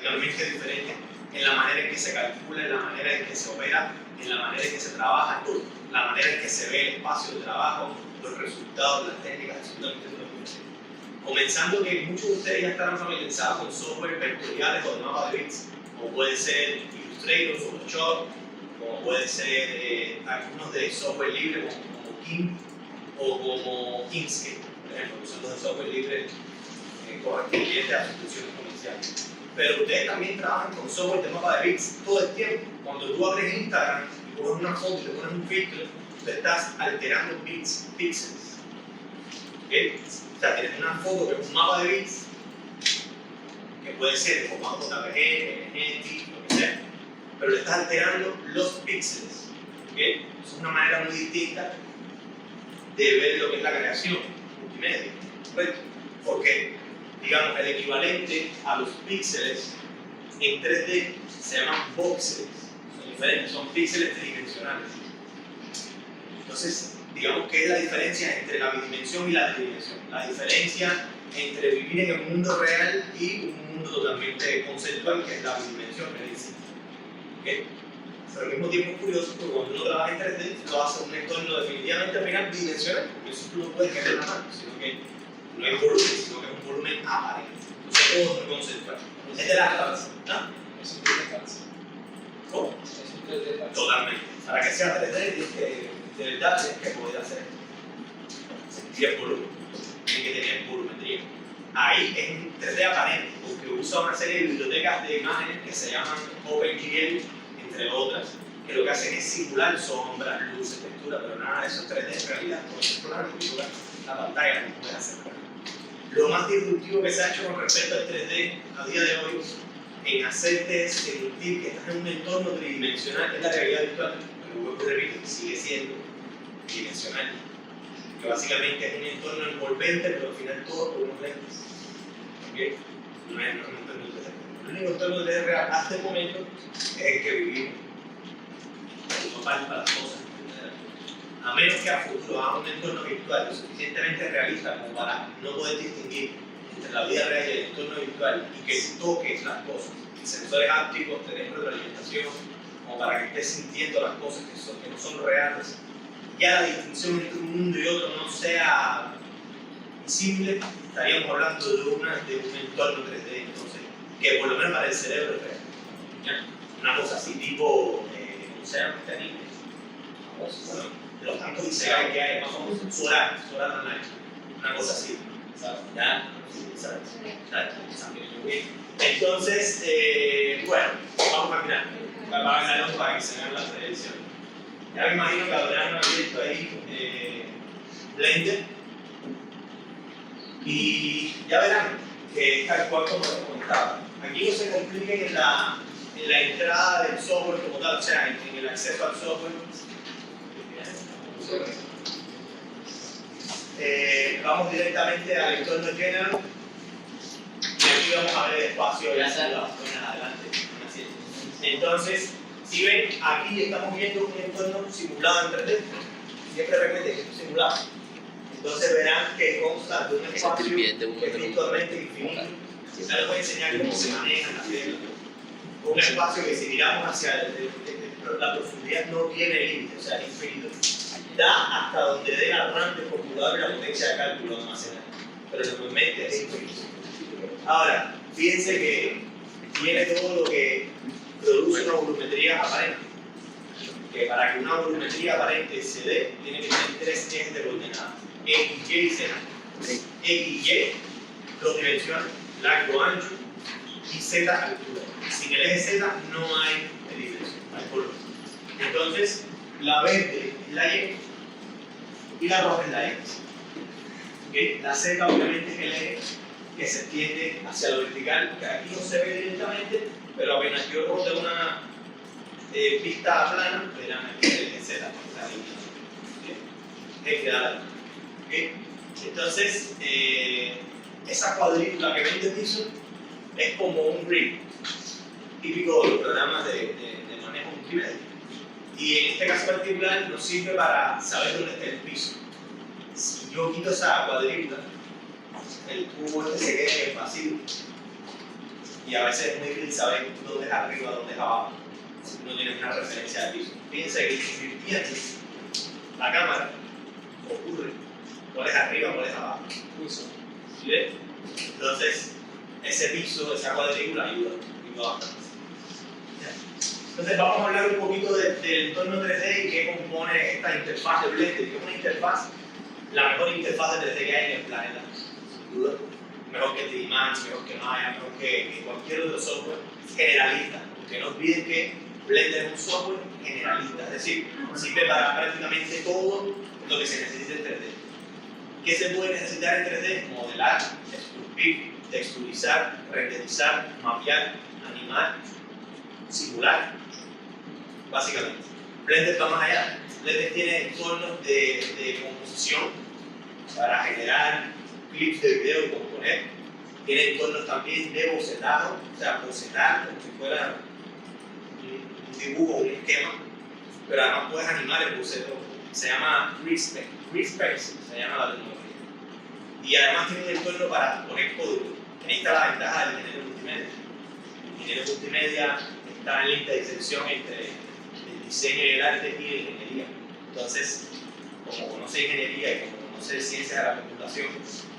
radicalmente diferente en la manera en que se calcula, en la manera en que se opera, en la manera en que se trabaja, la manera en que se ve el espacio de trabajo, los resultados, las técnicas, absolutamente todo. Comenzando que muchos de ustedes ya estarán familiarizados con software vectoriales o de mapa de bits, como puede ser Illustrator, Photoshop, como puede ser algunos de software libre como GIMP o como Inkscape, por ejemplo, que son los de software libre correspondientes a sus funciones comerciales. Pero ustedes también trabajan con software de mapa de bits todo el tiempo. Cuando tú abres Instagram y pones una foto y le pones un filtro, tú estás alterando bits, píxeles. ¿Okay? O sea, tienes una foto que es un mapa de bits, que puede ser de formato JPG, PNG, TIFF, lo que sea, pero le estás alterando los píxeles. ¿Okay? Es una manera muy distinta de ver lo que es la creación multimedia. ¿Correcto? Porque, digamos, el equivalente a los píxeles en 3D se llaman voxels. Son diferentes, son píxeles tridimensionales. Entonces, digamos que es la diferencia entre la bidimensión y la tridimensión. La diferencia entre vivir en el mundo real y un mundo totalmente conceptual, que es la bidimensión que dice. ¿Okay? Pero al mismo tiempo es curioso porque cuando uno trabaja en 3D lo hace en un entorno definitivamente al final bidimensional, porque eso tú no puedes ver en la mano, sino que no es volumen, sino que es un volumen aparente. Entonces todo es muy conceptual. Es de la clase, ¿no? Es un 3D falso. ¿Cómo? Es un 3D falso. Totalmente. Para que sea 3D, de verdad tienes que poder hacer sentir el volumen. Tiene que tener volumetría. Ahí es un 3D aparente, porque usa una serie de bibliotecas de imágenes que se llaman OpenGL, entre otras, que lo que hacen es simular sombras, luces, textura, pero nada de eso es 3D en realidad. Por ejemplo, la pantalla no puede hacer nada. Lo más disruptivo que se ha hecho con respecto al 3D a día de hoy en hacerte sentir que estás en un entorno tridimensional, que es la realidad virtual, pero vuelvo y repito, sigue siendo tridimensional, que básicamente es un entorno envolvente, pero al final todo por unos lentes. ¿Okay? No es un entorno 3D. El único entorno 3D real hasta el momento es el que vivimos. No vale para las cosas. A menos que a futuro haga un entorno virtual lo suficientemente realista como para no poder distinguir entre la vida real y el entorno virtual y que toques las cosas, sensores ápticos, tener retroalimentación, como para que estés sintiendo las cosas que no son reales, ya la distinción entre un mundo y otro no sea visible, estaríamos hablando de un entorno 3D, entonces, que por lo menos para el cerebro es real. ¿Ya? Una cosa así tipo, ¿cómo se llama este anime? Bueno, de los tantos Isekai que hay, más o menos, Sword Art Online, una cosa así. ¿Ya? Entonces, bueno, vamos a mirar. Vamos a ganar para que se vean las predicciones. Ya me imagino que habrán abierto ahí Blender. Y ya verán que es tal cual como les comentaba. Aquí no se compliquen en la entrada del software como tal, o sea, en el acceso al software. Vamos directamente al entorno general y aquí vamos a ver el espacio ya adelante. Entonces, si ven, aquí estamos viendo un entorno simulado en 3D. Siempre recuerden que es un simulado. Entonces verán que consta de un espacio que es virtualmente infinito. Ya les voy a enseñar cómo se manejan las reglas. Un espacio que si miramos hacia la profundidad no tiene límite, o sea, es infinito. Da hasta donde dé la RAM del computador y la potencia de cálculo almacenada, pero normalmente es infinito. Ahora, fíjense que tiene todo lo que produce una volumetría aparente. Que para que una volumetría aparente se dé, tiene que tener tres ejes de coordenadas: X, Y y Z. X y Y, dos dimensiones, largo, ancho, y Z, altura. Sin el eje Z no hay dimensión, no hay color. Entonces, la verde es la Y y la roja es la X. ¿Okay? La Z obviamente es el eje que se extiende hacia lo vertical, que aquí no se ve directamente, pero apenas yo rote una pista plana, verán aquí el eje Z, esa línea. ¿Okay? ¿Okay? Entonces, esa cuadrícula que ven de piso es como un grid típico de los programas de manejo multimedia. Y en este caso particular nos sirve para saber dónde está el piso. Si yo quito esa cuadrícula, el cubo este se queda en el vacío. y a veces es muy difícil saber dónde es arriba, dónde es abajo. Si no tienes una referencia del piso. Fíjense que invirtiendo la cámara ocurre cuál es arriba, cuál es abajo. ¿Sí ves? Entonces, ese piso, esa cuadrícula ayuda bastante. Entonces vamos a hablar un poquito del entorno 3D y qué compone esta interfaz de Blender, que es una interfaz, la mejor interfaz de 3D que hay en el planeta, sin duda. Mejor que 3D Max, mejor que Maya, mejor que cualquier otro software generalista. Porque no olviden que Blender es un software generalista, es decir, sirve para prácticamente todo lo que se necesita en 3D. ¿Qué se puede necesitar en 3D? Modelar, esculpir, texturizar, renderizar, mapear, animar, simular, básicamente. Blender va más allá. Blender tiene entornos de composición para generar clips de video y componer. Tiene entornos también de bocetado, o sea, bocetar como si fuera un dibujo, un esquema, pero además puedes animar el boceto. Se llama Respect, se llama la tecnología. Y además tiene un entorno para poner código. Ahí está la ventaja del ingeniero multimedia. El ingeniero multimedia está en la intersección entre el diseño y el arte y la ingeniería. Entonces, como conoce ingeniería y como conoce ciencias de la computación,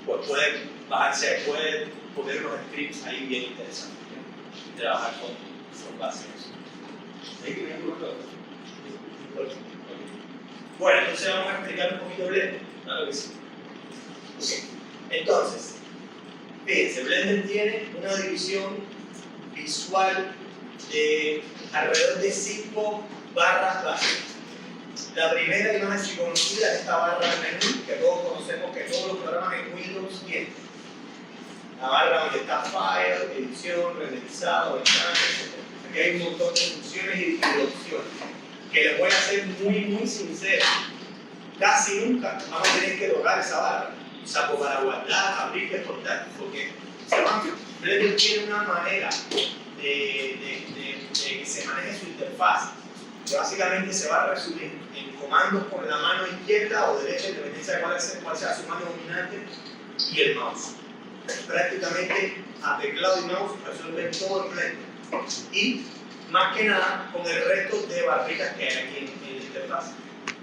pues puede bajarse, puede poner unos scripts ahí bien interesantes, ¿no? Y trabajar con base en eso. Bueno, entonces vamos a explicar un poquito Blender. Claro que sí. Okay. Entonces, fíjense, Blender tiene una división visual de alrededor de 5 barras básicas. La primera y más conocida es esta barra de menú que todos conocemos, que todos los programas en Windows tienen. La barra donde está File, edición, renderizado, ventana, etc. Aquí hay un montón de funciones y opciones que les voy a ser muy sincero. Casi nunca vamos a tener que tocar esa barra, salvo para guardar, abrir y exportar, porque Blender tiene una manera de que se maneje su interfaz, que básicamente se va a resumir en comandos con la mano izquierda o derecha, independientemente de cuál sea su mano dominante, y el mouse. Prácticamente a teclado y mouse resuelven todo el Blender. Y más que nada con el resto de barritas que hay aquí en la interfaz.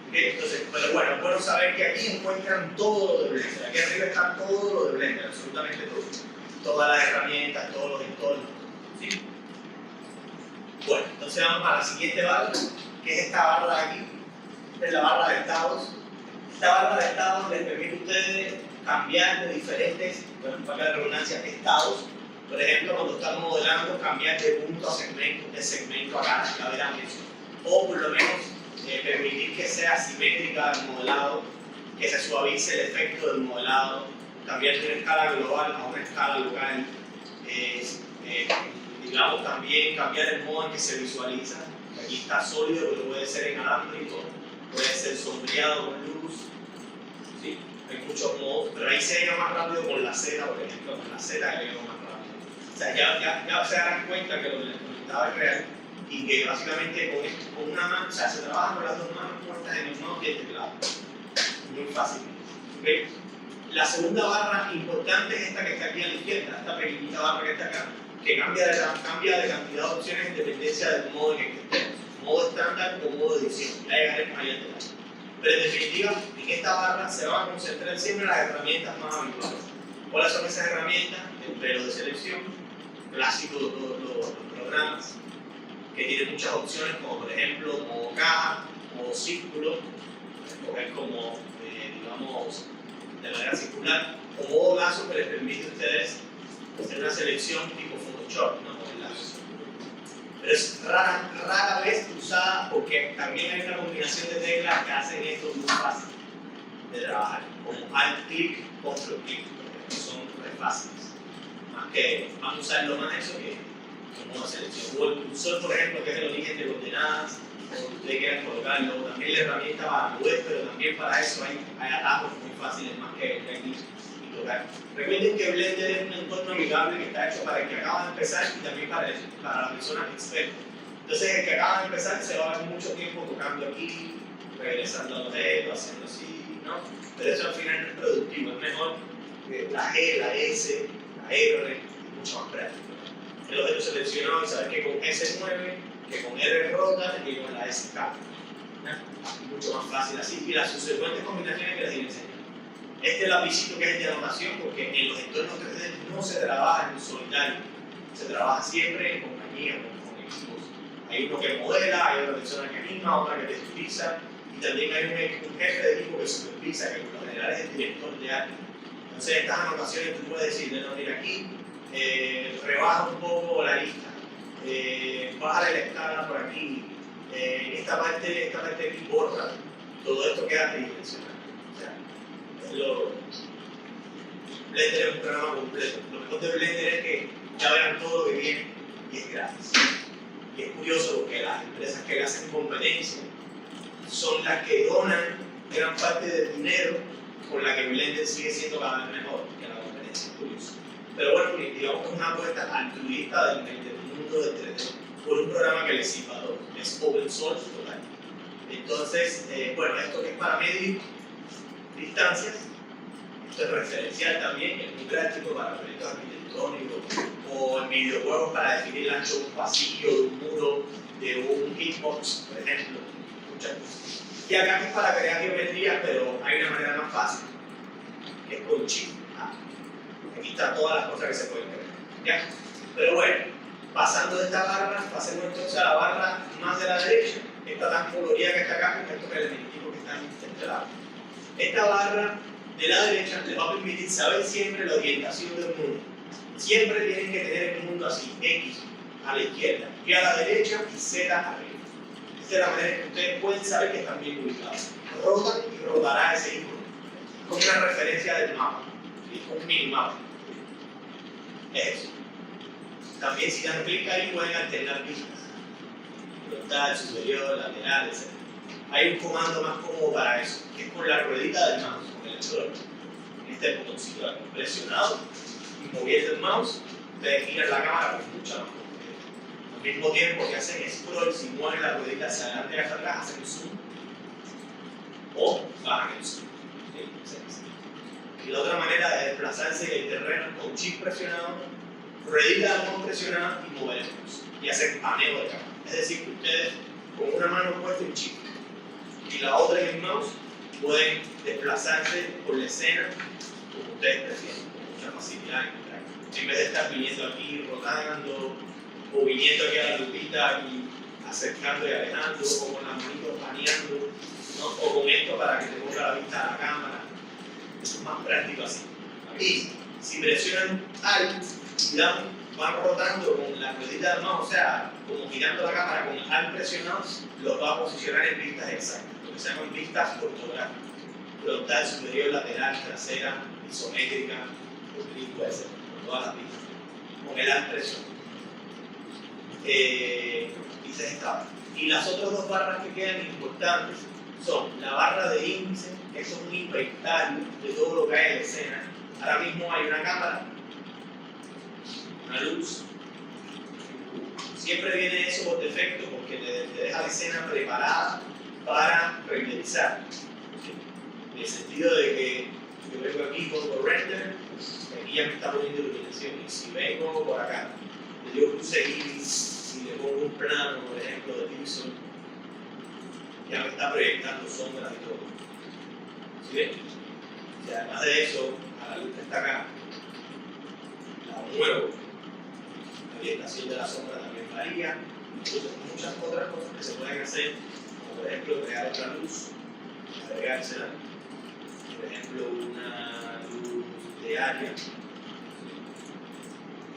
¿Okay? Entonces, pero bueno, es bueno saber que aquí encuentran todo lo de Blender. Aquí arriba está todo lo de Blender, absolutamente todo. Todas las herramientas, todos los entornos. ¿Sí? Bueno, entonces vamos a la siguiente barra, que es esta barra de aquí. Esta es la barra de estados. Esta barra de estados les permite a ustedes cambiar de diferentes, bueno, para la redundancia, estados. Por ejemplo, cuando estamos modelando, cambiar de punto a segmento, de segmento a cara, ya verán eso. O por lo menos permitir que sea simétrica el modelado, que se suavice el efecto del modelado, cambiar de una escala global a una escala local, digamos también cambiar el modo en que se visualiza. Aquí está sólido, pero puede ser inalámbrico, puede ser sombreado con luz. ¿Sí? Hay muchos modos, pero ahí se llega más rápido con la Z, por ejemplo, con la Z que llega más rápido. O sea, ya se darán cuenta que lo que les comentaba es real y que básicamente con una mano, o sea, se trabaja con las dos manos puestas en el mouse y el teclado. Muy fácil. ¿Okay? La segunda barra importante es esta que está aquí a la izquierda, esta pequeñita barra que está acá, que cambia de cantidad de opciones en dependencia del modo en el que estemos. Modo estándar o modo edición. Ya llegaremos ahí al detalle. Pero en definitiva, en esta barra se van a concentrar siempre en las herramientas más habituales. ¿Cuáles son esas herramientas? Entre los de selección, clásicos los programas, que tienen muchas opciones, como por ejemplo modo caja, modo círculo, escoger como, digamos, de manera circular, o modo lazo que les permite a ustedes hacer una selección tipo Photoshop, ¿no? Con el lazo. Pero es rara vez usada porque también hay una combinación de teclas que hacen esto muy fácil de trabajar, como Alt-Click, Control-Click, que son re fáciles. Más que vamos a usarlo más eso que como selección. O el cursor, por ejemplo, que es el origen de coordenadas, o ustedes quieran colocarlo, también la herramienta para la web, pero también para eso hay atajos muy fáciles más que aquí y tocar. Recuerden que Blender es un entorno amigable que está hecho para el que acaba de empezar y también para la persona experta. Entonces, el que acaba de empezar se va a ver mucho tiempo tocando aquí, regresando a los dedos, haciendo así, ¿no? Pero eso al final no es productivo, es mejor la G, la S, la R, mucho más práctico. el objeto seleccionado y saber que con S9, que con R rota y con la S cambia. Mucho más fácil así. Y las subsecuentes combinaciones que les voy a enseñar. Este lapicito que es el de anotación, porque en los entornos 3D no se trabaja en solitario, se trabaja siempre en compañía, con equipos. Hay uno que modela, hay otra persona que anima, otra que texturiza, y también hay un jefe de equipo que supervisa, que por lo general es el director de arte. Entonces, estas anotaciones tú puedes decir, no, mira aquí, rebaja un poco la lista, baja la escala por aquí, esta parte de aquí borra, todo esto queda tridimensional. O sea, Blender es un programa completo. Lo mejor de Blender es que ya verán todo lo que viene y es gratis. Y es curioso porque las empresas que le hacen competencia son las que donan gran parte del dinero con la que Blender sigue siendo cada vez mejor que la competencia. Es curioso. Pero bueno, digamos que es una apuesta altruista del mundo del 3D por un programa que les sirva a todos. Es open source total. Entonces, bueno, esto que es para medir distancias, esto es referencial también, es muy práctico para proyectos arquitectónicos o en videojuegos para definir el ancho de un pasillo, de un muro, de un hitbox, por ejemplo, muchas cosas. Y acá es para crear geometría, pero hay una manera más fácil, que es con Shift A. Aquí están todas las cosas que se pueden crear. ¿Ya? Pero bueno, pasando de esta barra, pasemos entonces a la barra más de la derecha, esta tan colorida que está acá con estos elementos que están entre lados. Esta barra de la derecha les va a permitir saber siempre la orientación del mundo. Siempre tienen que tener el mundo así, X a la izquierda, Y a la derecha y Z arriba. Esta es la manera en que ustedes pueden saber que están bien ubicados. Rotan y rotará ese icono. Como una referencia del mapa, ¿sí? Un minimapa. Es eso. También si dan clic ahí pueden alternar vistas. Frontal, superior, lateral, etc. Hay un comando más cómodo para eso, que es con la ruedita del mouse, con el scroll. Este botoncito aquí, presionado y moviendo el mouse, ustedes giran la cámara con mucha más comodidad. Al mismo tiempo que hacen scroll, si mueven la ruedita hacia adelante y hacia atrás, hacen zoom o bajan el zoom. Y la otra manera de desplazarse en el terreno es con shift presionado, ruedita de mouse presionada y mover el mouse. Y hacer paneo de cámara. Es decir, que ustedes con una mano puesta en shift y la otra en el mouse pueden desplazarse por la escena como ustedes prefieren, con mucha facilidad en vez de estar viniendo aquí, rotando o viniendo aquí a la lupita y acercando y alejando o con las manitos paneando, ¿no? O con esto para que te ponga la vista a la cámara. Eso es más práctico así. Y si presionan Alt y van rotando con la ruedita del mouse, o sea, como girando la cámara con Alt presionado, los va a posicionar en vistas exactas, lo que se llaman vistas ortográficas. Frontal, superior, lateral, trasera, isométrica, puede ser, con todas las vistas. Con el Alt presionado. Índice estable. Y las otras dos barras que quedan importantes son la barra de índice, que es un inventario de todo lo que hay en la escena. Ahora mismo hay una cámara, una luz. Siempre viene eso por defecto porque te deja la escena preparada para renderizar. En el sentido de que yo vengo aquí con render, aquí ya me está poniendo iluminación. Y si vengo por acá, le digo que seguir y le pongo un plano, por ejemplo, de piso, ya me está proyectando sombras y todo. ¿Sí ven? Y además de eso, a la luz que está acá, la muevo. La orientación de la sombra también varía. Incluso muchas otras cosas que se pueden hacer, como por ejemplo crear otra luz, agregársela. Por ejemplo, una luz de área,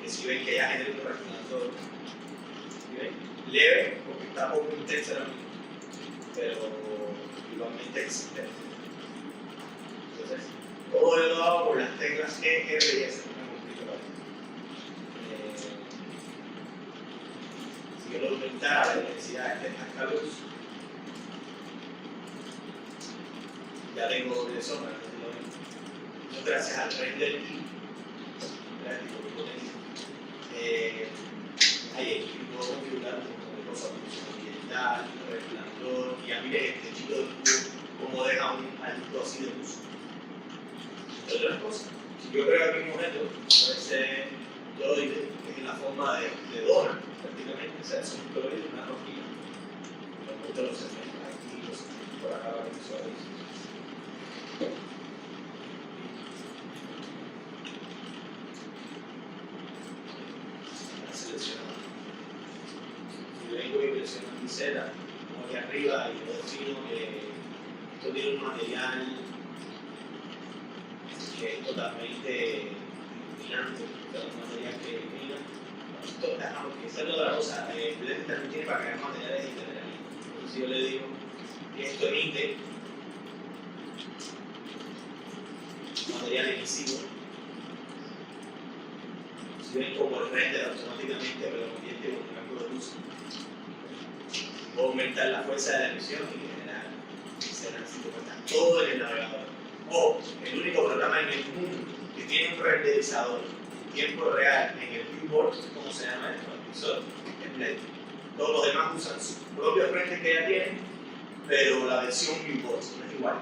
que si ven que ya genera un resplandor, ¿sí ven? Leve, porque está poco intensa la luz, pero igualmente existente. Entonces, todo lo hago por las teclas E, R y S. Si yo lo aumentara la intensidad de esta luz, ya tengo doble sombra. Eso gracias al render y práctico que potencia. Hay equipos que puedo configurar un montón de cosas, como ambiental, resplandor, y ya miren este chico de luz, cómo deja un alto así de luz. Entre otras cosas, si yo creo aquí un objeto, puede ser droide, que es el la forma de dona, prácticamente. O sea, son colores de una rosquilla. Los segmentos aquí, los por acá para que visualice. Seleccionado. Si vengo y presiono mi Z, como aquí arriba, y yo defino que esto tiene un material que es totalmente iluminante, un material que ilumina. Esto, porque esa es la otra cosa, Blender también tiene para crear materiales interrealistas. Entonces yo le digo que esto emite material emisivo. Si ven como el render automáticamente me lo convierte en un campo de luz. Puedo aumentar la fuerza de la emisión y generar escenas psicopatas. Todo en el navegador. O el único programa en el mundo que tiene un renderizador en tiempo real en el viewport, ¿cómo se llama esto? El visor, es Blender. Todos los demás usan sus propios renders que ya tienen, pero la versión viewport no es igual.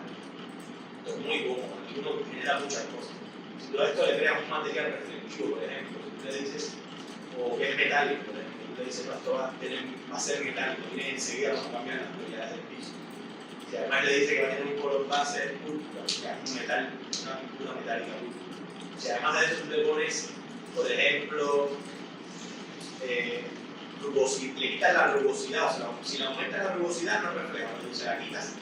Esto es muy cómodo, y uno genera muchas cosas. Si todo esto le crea un material reflectivo, por ejemplo, tú le dices, o que es metálico, por ejemplo, tú le dices, esto va a ser metálico, y enseguida vamos a cambiar las propiedades del piso. Si además le dice que va a tener un color base púrpura, que es un metal, una pintura metálica púrpura. Si además de eso tú le pones, por ejemplo, le quitas la rugosidad, o sea, si le aumentas la rugosidad no refleja, pero si la quitas,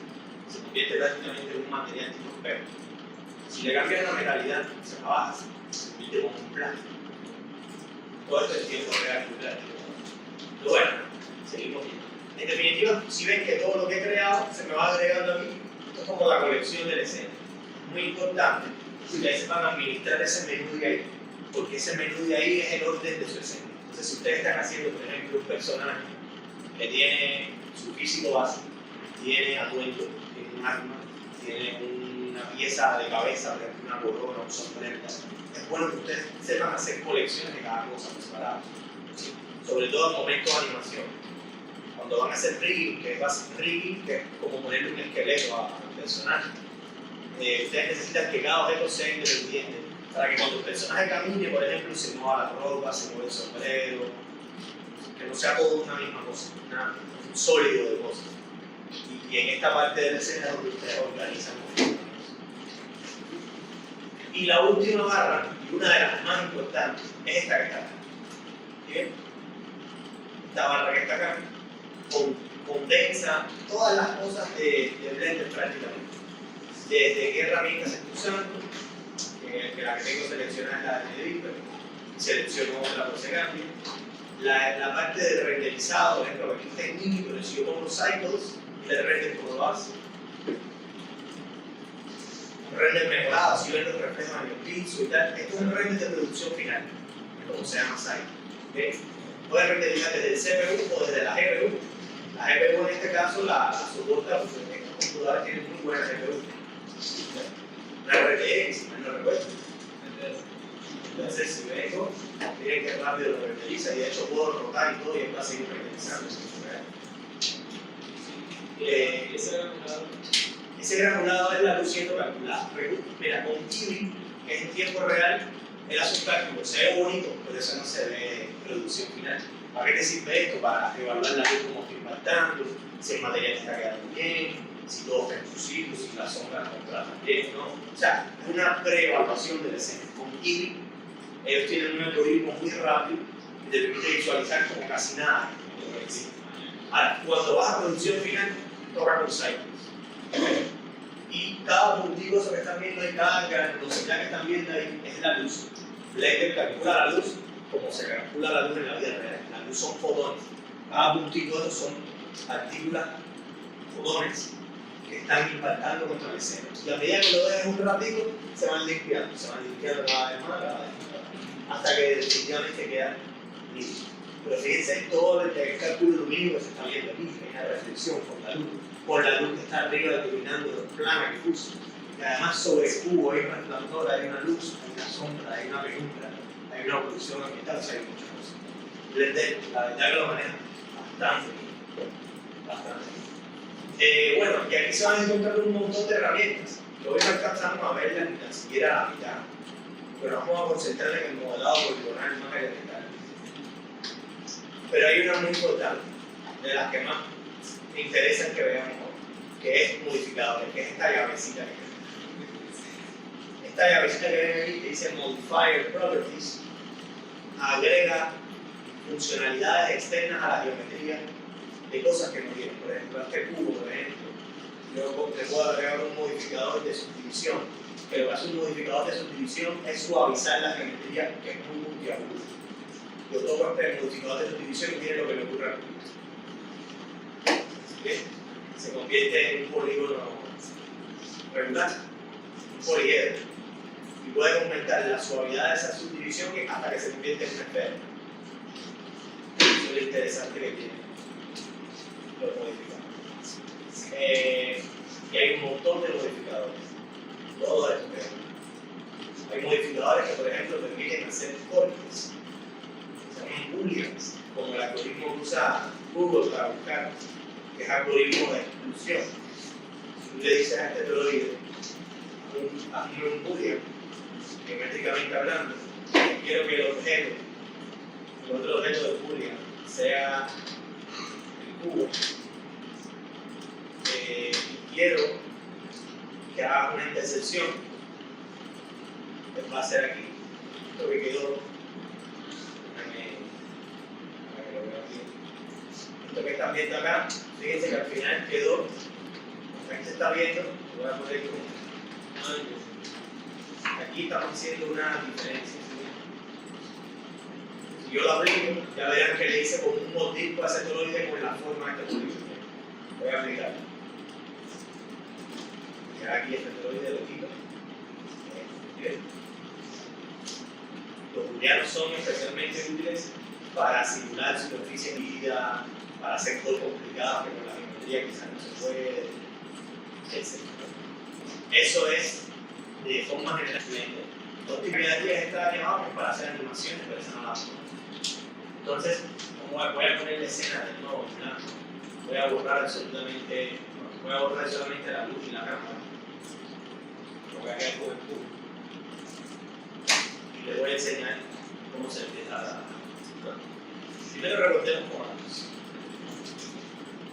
se convierte prácticamente en un material tipo espejo. Si le cambias la metalidad, se la bajas, se convierte como un plástico. Todo esto es tiempo real y plástico. Pero bueno, seguimos viendo. En definitiva, si ven que todo lo que he creado se me va agregando aquí, esto es como la colección de la escena. Muy importante que ustedes sepan administrar ese menú de ahí, porque ese menú de ahí es el orden de su escena. Entonces, si ustedes están haciendo, por ejemplo, un personaje que tiene su físico base, tiene atuendo, tiene un arma, tiene una pieza de cabeza, por ejemplo, una corona, un sombrero, es bueno que ustedes sepan hacer colecciones de cada cosa por separado, ¿sí? Sobre todo en momentos de animación. Cuando van a hacer rigging, que es como ponerle un esqueleto al personaje, ustedes necesitan que cada objeto sea independiente para que cuando el personaje camine, por ejemplo, se mueva la ropa, se mueva el sombrero, que no sea todo una misma cosa, un sólido de cosas. Y en esta parte de la escena es donde ustedes organizan los objetos. Y la última barra, y una de las más importantes, es esta que está acá. ¿Bien? Esta barra que está acá condensa todas las cosas de Blender prácticamente. Desde qué herramientas estoy usando, que la que tengo seleccionada es la de Editor, selecciono otra por ese cambio. La parte de renderizado, por ejemplo, aquí está en Mini, pero si yo pongo Cycles, le render como base. Un render mejorado, si ven los reflejos en el piso y tal. Esto es un render de producción final, como se llama Cycle. ¿Okay? Puede renderizar desde el CPU o desde la GPU. La GPU en este caso la soporta porque estos computadores tienen muy buena GPU. Una RTX, si no recuerdo. Entonces, si vengo, miren que rápido lo renderiza y de hecho puedo rotar y todo y él va a seguir renderizando. Ese granulado es la luz siendo calculada. Mira, con Kiwi, que es en tiempo real, él hace un cálculo. Se ve bonito, pero eso no se ve en producción final. ¿Para qué te sirve esto? Para evaluar la luz como está impactando, si el material está quedando bien, si todo está en su sitio, si la sombra la contrata bien, ¿no? O sea, es una pre-evaluación de la escena. Con Kiwi, ellos tienen un algoritmo muy rápido y te permite visualizar como casi nada de lo que existe. Ahora, cuando vas a producción final, toca con Cycles. Y cada puntico que están viendo ahí, cada granulosidad que están viendo ahí, es la luz. Blender calcula la luz como se calcula la luz en la vida real. La luz son fotones. Cada puntito de esos son partículas, fotones, que están impactando contra la escena. Y a medida que lo dejes un ratito, se van limpiando cada vez más, hasta que definitivamente queda listo. Pero fíjense todo el cálculo lumínico que se está viendo aquí, que hay una reflexión por la luz que está arriba iluminando los planos que puso. Y además sobre el cubo hay un resplandor, hay una luz, hay una sombra, hay una penumbra, hay una producción ambiental, o sea, hay muchas cosas. Blender, la verdad que lo maneja bastante bien. Bueno, y aquí se van a encontrar un montón de herramientas. Yo hoy no alcanzamos a verlas ni siquiera a la mitad, pero vamos a concentrar en el modelado poligonal más elemental. Pero hay una muy importante, de las que más me interesa que veamos hoy, que es modificadores, que es esta llavecita que ven. Esta llavecita que ven aquí, que dice Modifier Properties, agrega funcionalidades externas a la geometría de cosas que no tienen. Por ejemplo, a este cubo, por ejemplo, yo le puedo agregar un modificador de subdivisión, que lo que hace un modificador de subdivisión es suavizar la geometría, que es muy puntiaguda. Yo toco este modificador de subdivisión y miren lo que me ocurre aquí. ¿Ves? Se convierte en un polígono regular, un poliedro, y puede aumentar la suavidad de esa subdivisión hasta que se convierte en una esfera. Eso es lo interesante que tiene los modificadores. Y hay un montón de modificadores, todos estos que vemos. Hay modificadores que, por ejemplo, permiten hacer cortes, se llaman booleans, como el algoritmo que usa Google para buscar, que es algoritmo de exclusión. Si tú le dices a este toroide, hazme un boolean, geométricamente hablando, quiero que el otro objeto del boolean sea el cubo, y quiero que haga una intersección, pues va a ser aquí, esto que quedó, esto que están viendo acá, fíjense que al final quedó, aquí se está viendo, lo voy a poner como, aquí estamos haciendo una diferencia. Si yo lo aplico, ya verán que le hice como un motivo a ese toroide con la forma de este polígono. Voy a aplicarlo. Ya aquí este toroide lo quito. Los booleanos son especialmente útiles para simular superficies rígidas, para hacer cosas complicadas que con la geometría quizás no se puede, etc. Eso es de forma general. Óptica geometría está llamada para hacer animaciones, pero esa no la hacemos. Entonces, voy a poner la escena de nuevo en blanco. Voy a borrar solamente la luz y la cámara. Lo voy a quedar con el cubo. Y le voy a enseñar cómo se empieza a... Primero recordemos comandos.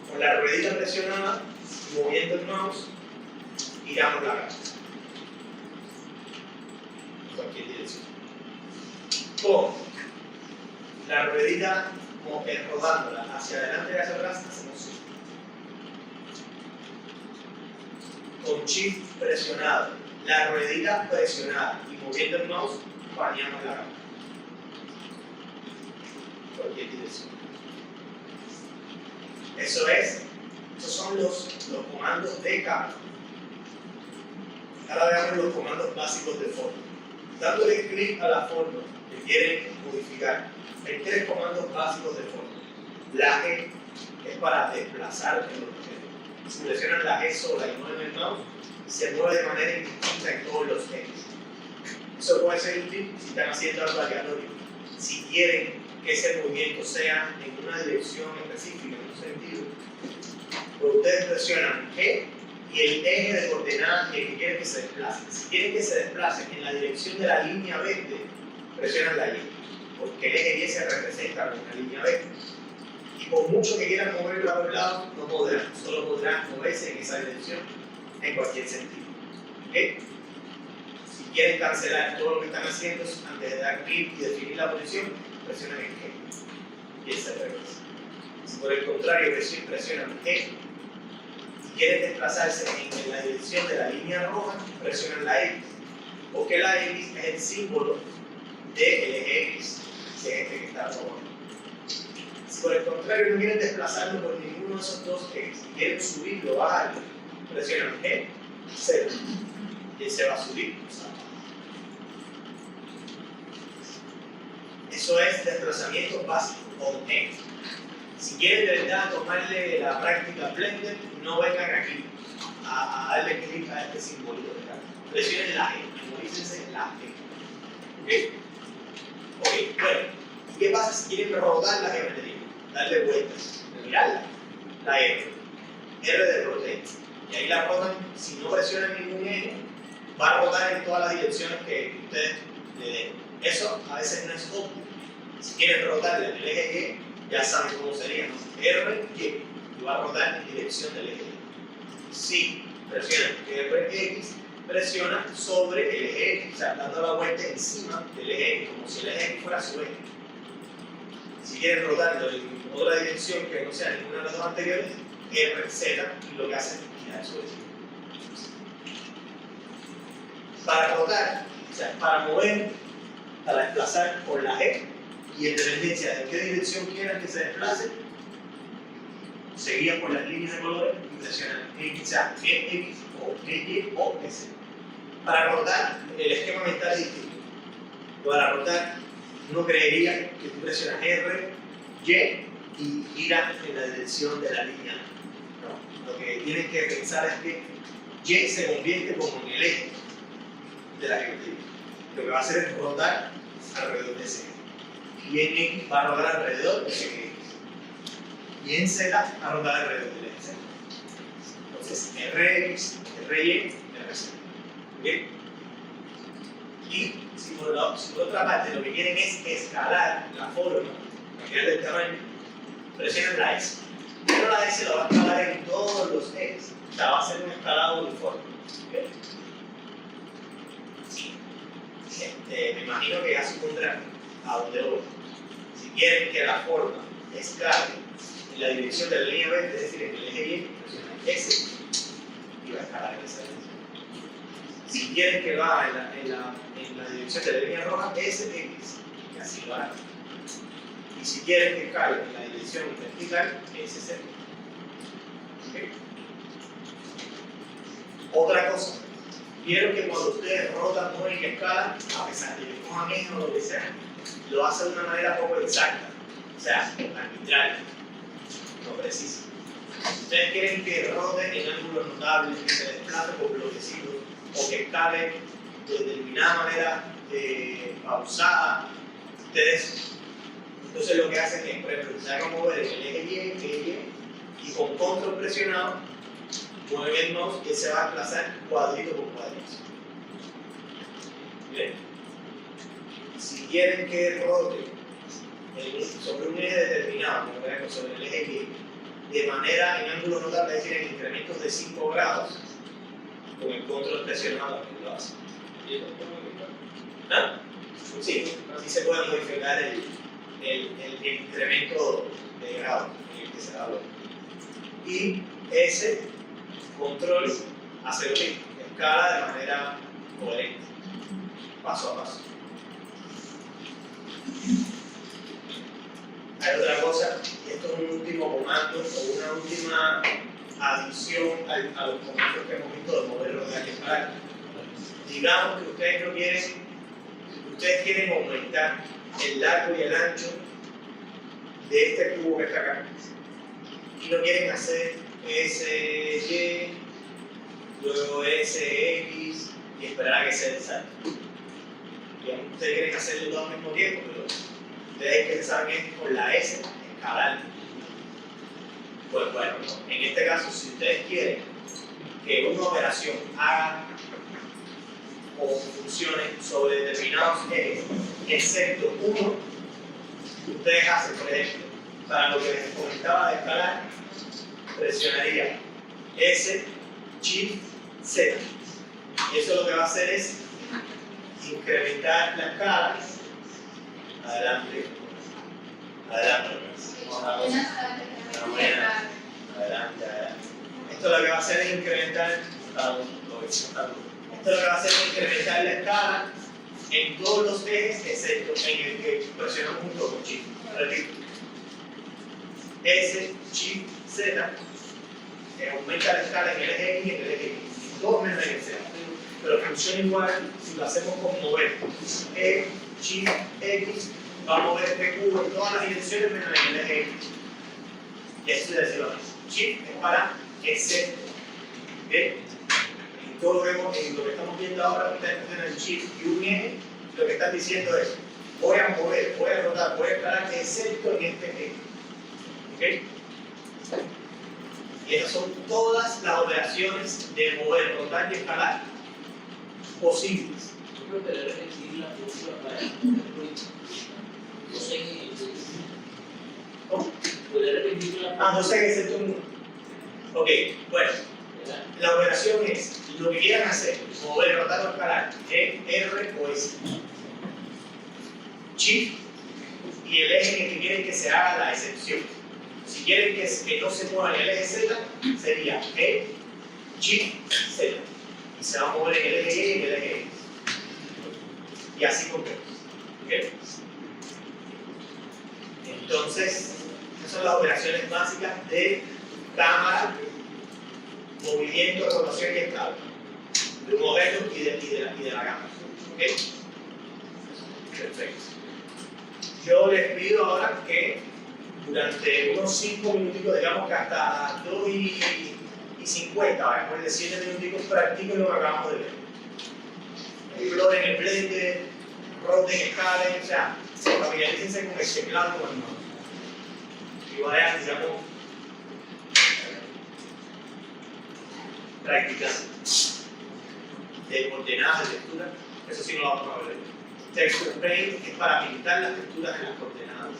Con la ruedita presionada, moviendo el mouse, giramos la cámara. En cualquier dirección. Con la ruedita rodándola hacia adelante y hacia atrás, hacemos así. Con shift presionado, la ruedita presionada y moviendo el mouse, baneamos la cámara. Cualquier dirección. Esos son los comandos de cámara. Ahora veamos los comandos básicos de forma. Dándole clic a la forma que quieren modificar, hay tres comandos básicos de forma. La G es para desplazar el objeto. Si presionan la G sola y mueven el mouse, se mueve de manera indistinta en todos los ejes. Eso puede ser útil si están haciendo algo aleatorio. Si quieren que ese movimiento sea en una dirección específica, en un sentido, pues ustedes presionan G y el eje de coordenadas en el que quieren que se desplace. Si quieren que se desplace en la dirección de la línea verde, presionan la Y, porque el eje Y se representa con una línea verde. Y por mucho que quieran moverlo a un lado, no podrán, solo podrán moverse en esa dirección en cualquier sentido. ¿Okay? Si quieren cancelar todo lo que están haciendo antes de dar clic y definir la posición, presionan en G y él se regresa. Si por el contrario presionan G y quieren desplazarse en la dirección de la línea roja, presionan la X, porque la X es el símbolo del eje X, que es este que está rojo. Si por el contrario no quieren desplazarlo por ninguno de esos dos ejes y quieren subirlo o bajarlo, presionan G, 0, y él se va a subir. Eso es desplazamiento básico con E. Si quieren de verdad tomarle la práctica Blender, no vengan aquí a darle clic a este simbolito de acá. Presionen la E, memorícense la E. ¿Ok? Bueno, ¿y qué pasa si quieren rodar la geometría? Darle vueltas, mirarla, la R de rotate. Y ahí la rotan, si no presionan ningún eje, va a rotar en todas las direcciones que ustedes le den. Eso a veces no es óptimo. Si quieren rotarle el eje Y, ya saben cómo sería, ¿no? R, Y, y va a rotar en dirección del eje Y. Si presiona R, X, presiona sobre el eje X, o sea, dando la vuelta encima del eje X, como si el eje X fuera su eje. Si quieren rotarlo en otra dirección que no sea ninguna de las dos anteriores, R, Z, y lo que hace es girar su eje. Para rotar, o sea, para mover, para desplazar por la G, y en dependencia de qué dirección quieran que se desplace, se guían por las líneas de colores y presionan X, o sea, X o Y o S. Para rotar, el esquema mental es distinto. Para rotar, uno creería que tú presionas R, Y y giras en la dirección de la línea. No, lo que tienes que pensar es que Y se convierte como en el eje de la geometría. Lo que va a hacer es rotar alrededor de ese eje. Y en X va a rodar alrededor del eje X. Y en Z va a rodar alrededor del eje Z. Entonces, RX, RY, RZ. ¿Bien? Y si por otra parte lo que quieren es escalar la forma, cambiar el tamaño, presionan la S. Pero la S lo va a escalar en todos los ejes. O sea, va a ser un escalado uniforme. ¿Bien? Me imagino que ya supondrán a dónde voy. Si quieren que la forma escale en la dirección de la línea verde, es decir, en el eje Y, presionan S y va a escalar en esa dirección. Si quieren que va en la dirección de la línea roja, SX, y así lo harán. Y si quieren que escale en la dirección vertical, SZ. ¿Okay? Otra cosa. Quiero que cuando ustedes rotan, mueven y escalan, a pesar de que cojan eje o lo que sea, lo hacen de una manera poco exacta, o sea, arbitraria, no precisa. Si ustedes quieren que roten en ángulos notables, que se desplace por bloquecitos, o que escale de determinada manera pausada, ustedes, entonces lo que hacen es, por ejemplo, se hagan mover en el eje Y con control presionado, mueven el mouse y se va a desplazar cuadrito por cuadrito. Bien. Si quieren que rote sobre un eje determinado, como por ejemplo sobre el eje Y, de manera en ángulo notable, es decir, en incrementos de 5 grados, con el control presionado también lo hace. ¿Ah? Sí, así se puede modificar el incremento de grado en el que se da lo. Y ese control hace lo mismo, escala de manera coherente, paso a paso. Hay otra cosa, y esto es un último comando o una última adición a los comandos que hemos visto de mover, rotar y escalar. Digamos que ustedes no quieren, ustedes quieren aumentar el largo y el ancho de este cubo que está acá. Y lo quieren hacer SY, luego SX y esperar a que se desate. Digamos, ustedes quieren hacerlo todo al mismo tiempo, pero ustedes que saben es con la S escalar. Pues bueno, en este caso, si ustedes quieren que una operación haga o funcione sobre determinados ejes, excepto uno, ustedes hacen, por ejemplo, para lo que les comentaba de escalar, presionaría S, Shift, Z. Y eso lo que va a hacer es incrementar la escala. Adelante. Adelante. Adelante. Esto lo que va a hacer es incrementar. Esto lo que va a hacer es incrementar la escala en todos los ejes, excepto en el que presionamos junto con Shift. Repito. S, Shift, Z. Aumenta la escala en el eje X y en el eje Y. Todos menos en el Z. Pero funciona igual si lo hacemos con mover. E, Shift, X, va a mover este cubo en todas las direcciones menos en el eje X. Y eso es decirlo mismo. Shift es para excepto. ¿Bien? En todo lo que estamos viendo ahora, ustedes tienen el Shift y un eje, lo que están diciendo es: voy a mover, voy a rotar, voy a escalar excepto en este eje. ¿Ok? Y esas son todas las operaciones de mover, rotar y escalar posibles. Yo creo que debe repetir la fórmula para el ¿Cómo? ¿Puede repetir la Ah, no sé qué es el turno. Ok, bueno, la operación es lo que quieran hacer, mover, rotar o escalar, R o S. Shift y el eje en el que quieren que se haga la excepción. Si quieren que no se mueva en el eje Z, sería E, Shift, Z. Y se va a mover en el eje Y y en el eje E. Y así con todos. ¿Okay? Entonces, esas son las operaciones básicas de cámara, movimiento, rotación y estado de un objeto y de la cámara. ¿Okay? Perfecto. Yo les pido ahora que durante unos 5 minutitos, digamos que hasta 2 y 50, vamos a ponerle 7 minutitos, practiquen lo que acabamos de ver. Exploren el Blender, roten, escalen, o sea, familiarícense con el teclado con el mouse. Y vayan, digamos, practicando. De coordenadas, de textura, eso sí no lo vamos a ver. Texture Paint, que es para pintar las texturas en las coordenadas.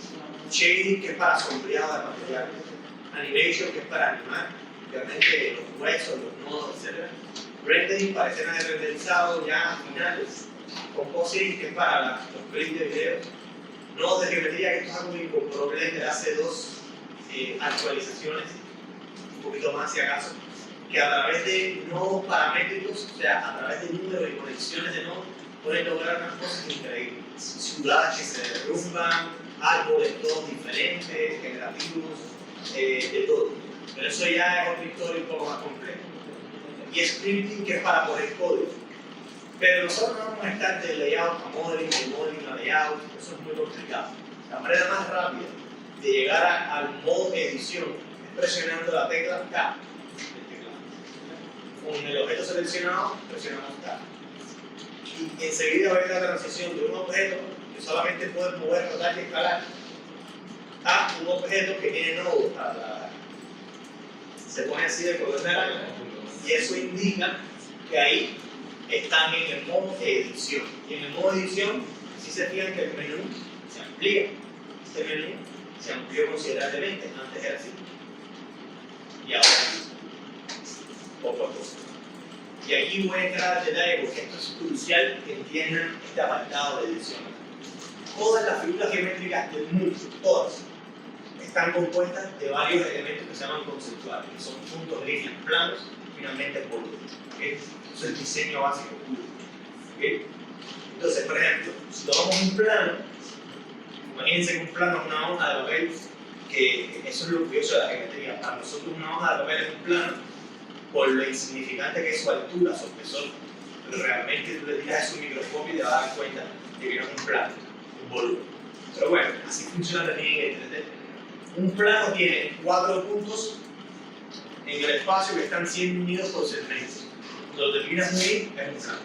Shading, que es para sombreado de materiales. Animation, que es para animar, realmente los huesos, los nodos, etc. Rendering, para escenas de renderizado ya finales. Compositing, que es para los clips de video. Nodos de geometría, que esto es algo que incorporó Blender hace 2 actualizaciones, un poquito más si acaso, que a través de nodos paramétricos, o sea, a través de números y conexiones de nodos, pueden lograr unas cosas increíbles. Ciudades que se derrumban, árboles todos diferentes, generativos, de todo. Pero eso ya es otra historia un poco más compleja. Y scripting, que es para poner código. Pero nosotros no vamos a estar de layout a modeling, de modeling a layout, eso es muy complicado. La manera más rápida de llegar al modo edición es presionando la tecla Tab del teclado. Con el objeto seleccionado, presionamos Tab. Y enseguida va a ir la transición de un objeto que solamente puede mover, rotar y escalar a un objeto que tiene nodos. Se pone así de color naranja y eso indica que ahí están en el modo edición. Y en el modo edición, si se fijan que el menú se amplía. Este menú se amplió considerablemente, antes era así. Y ahora, poco a poco. Y aquí voy a entrar al detalle porque esto es crucial que entiendan este apartado de edición. Todas las figuras geométricas del mundo, todas, están compuestas de varios elementos que se llaman conceptuales, que son puntos, líneas, planos, finalmente polígonos. ¿Okay? Eso es el diseño básico puro. ¿Okay? Entonces, por ejemplo, si tomamos un plano, imagínense que un plano es una hoja de papel, que eso es lo curioso de la geometría. Para nosotros una hoja de papel es un plano por lo insignificante que es su altura, su espesor. Pero realmente tú le tiras eso a un microscopio y te vas a dar cuenta de que no es un plano, un volumen. Pero bueno, así funciona también en el 3D. Un plano tiene 4 puntos en el espacio que están siendo unidos por segmentos. Cuando terminas de unir, es un plano.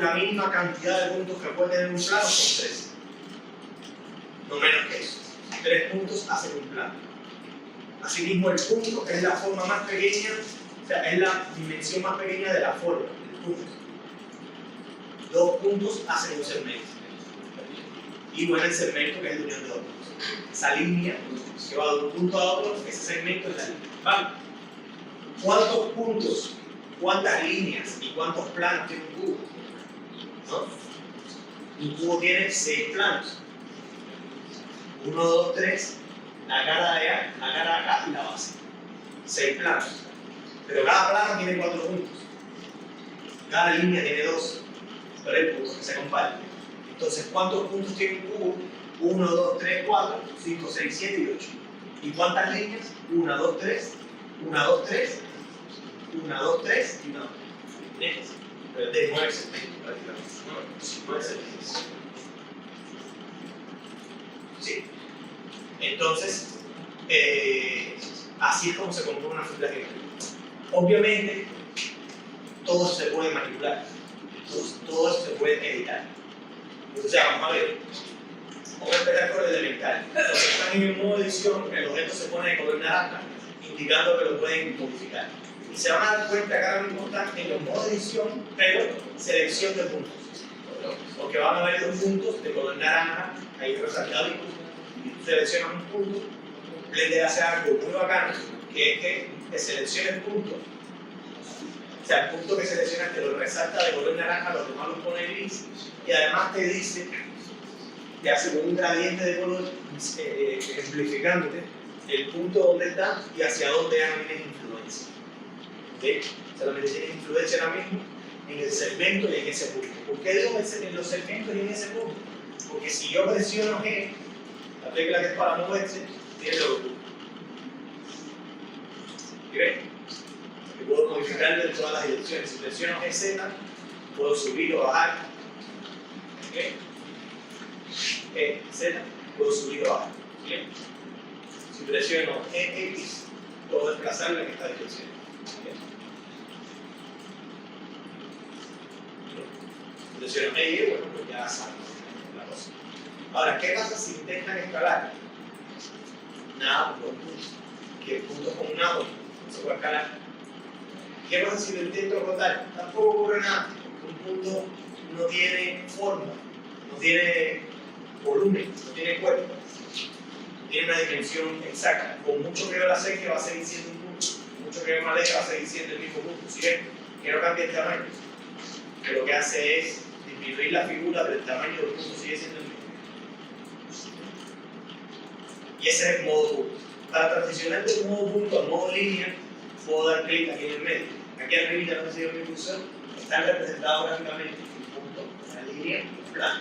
La mínima cantidad de puntos que puede tener un plano son 3. No menos que eso. 3 puntos hacen un plano. Asimismo, el punto es la forma más pequeña, o sea, es la dimensión más pequeña de la forma, del punto. 2 puntos hacen un segmento. Y bueno, el segmento que es la unión de 2 puntos. Esa línea que va de un punto a otro, ese segmento es la línea. ¿Vale? ¿Cuántos puntos, cuántas líneas y cuántos planos tiene un cubo? ¿No? Un cubo tiene 6 planos. 1, 2, 3, la cara de allá, la cara de acá y la base. 6 planos. Pero cada plano tiene 4 puntos. Cada línea tiene 2. 3 puntos que se comparten. Entonces, ¿cuántos puntos tiene un cubo? 1, 2, 3, 4, 5, 6, 7 y 8. ¿Y cuántas líneas? 1, 2, 3, 1, 2, 3, 1, 2, 3 y 1, 2, 3. Pero de 9 segmentos prácticamente. 9 segmentos. Sí. Entonces, así es como se compone una figura geométrica. Obviamente, todo eso se puede manipular. Todo eso se puede editar. Entonces, vamos a ver. Vamos a empezar con el elemental. Cuando están en el modo edición, el objeto se pone de color naranja, indicando que lo pueden modificar. Y se van a dar cuenta que ahora mismo están en los modos edición, pero selección de puntos. Porque van a ver los puntos de color naranja, ahí resaltados, y tú seleccionas un punto, Blender hace algo muy bacano, que es que te selecciona el punto. O sea, el punto que seleccionas te lo resalta de color naranja, los demás lo pone gris, y además te dice, te hace un gradiente de color ejemplificándote el punto donde está y hacia dónde han tienes influencia. ¿Okay? O sea, donde tienes influencia ahora mismo en el segmento y en ese punto. ¿Por qué digo en los segmentos y en ese punto? Porque si yo presiono G, la tecla que es para moverse, tiene los puntos. ¿Okay? Que puedo modificarlo en todas las direcciones. Si presiono GZ, puedo subir o bajar. ¿Okay? Z, puedo subir o bajar. ¿Okay? Si presiono EX, puedo desplazarlo en esta dirección. ¿Okay? Si presiono EY, bueno, pues ya saben la cosa. Ahora, ¿qué pasa si intentan escalar? Nada, por puntos. Que el punto es como un átomo, no se puede escalar. ¿Qué pasa si lo intento rotar? Tampoco ocurre nada, porque un punto no tiene forma, no tiene volumen, no tiene cuerpo, no tiene una dimensión exacta. Con mucho que yo la sé que va a seguir siendo un punto, con mucho que yo me aleje va a seguir siendo el mismo punto. Si ven que no cambia el tamaño, que lo que hace es disminuir la figura, pero el tamaño del punto sigue siendo el mismo. Y ese es el modo punto. Para transicionar de un modo punto a modo línea, puedo dar clic aquí en el medio. Aquí arriba, no sé si mi cursor, están representados gráficamente un punto, una línea, un plano.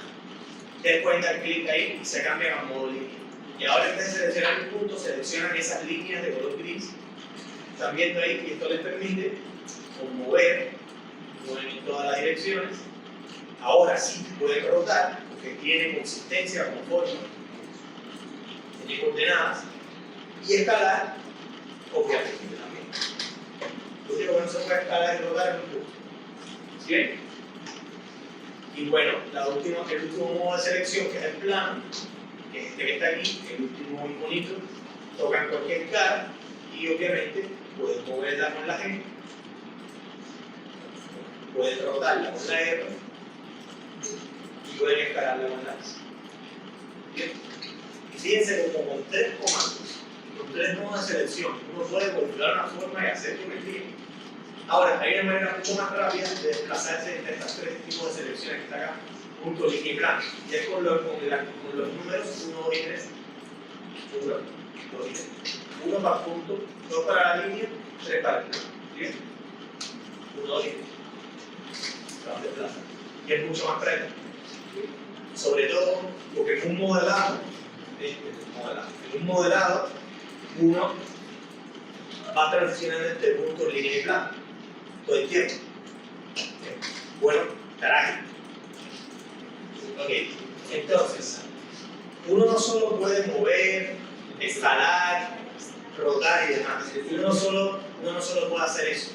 Ustedes pueden dar clic ahí y se cambian a modo línea. Y ahora en vez de seleccionar un punto, seleccionan esas líneas de color gris. Están viendo ahí que esto les permite mover en todas las direcciones. Ahora sí pueden rotar, porque tiene consistencia como forma, tiene coordenadas, y escalar, obviamente también. Lo único que no se puede escalar es rotar en un punto. ¿Sí ven? Y bueno, el último modo de selección, que es el plano, que es este que está aquí, el último iconito, tocan cualquier cara y obviamente pueden moverla con la G, pueden rotarla con la R y pueden escalarla con la S. ¿Bien? Y fíjense como con 3 comandos, con 3 modos de selección, uno puede configurar una forma y hacer geometría. Ahora, hay una manera mucho más rápida de desplazarse entre estos 3 tipos de selecciones que está acá, punto, línea y plano. Y es con los números 1, 2 y 3. 1, 2 y 3. 1 para el punto, 2 para la línea, 3 para el plano. ¿Bien? 1, 2 y 3. Se desplaza. Y es mucho más práctico. Sobre todo porque en un modelado, uno va transicionando entre puntos, línea y plano todo el tiempo. Bueno, carajo. Ok, entonces, uno no solo puede mover, escalar, rotar y demás. Uno no solo puede hacer eso.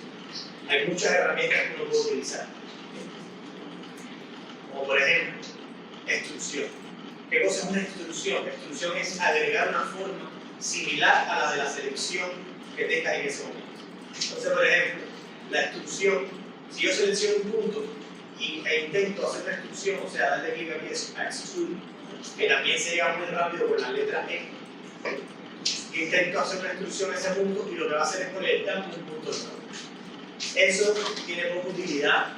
Hay muchas herramientas que uno puede utilizar. Como por ejemplo, extrusión. ¿Qué cosa es una extrusión? Extrusión es agregar una forma similar a la de la selección que tengas en ese momento. Entonces, por ejemplo, la extrusión, si yo selecciono un punto e intento hacer una extrusión, o sea, darle clic aquí a extrude, que también se llega muy rápido con la letra E. Intento hacer una extrusión a ese punto y lo que va a hacer es proyectar un punto nuevo. Eso tiene poca utilidad,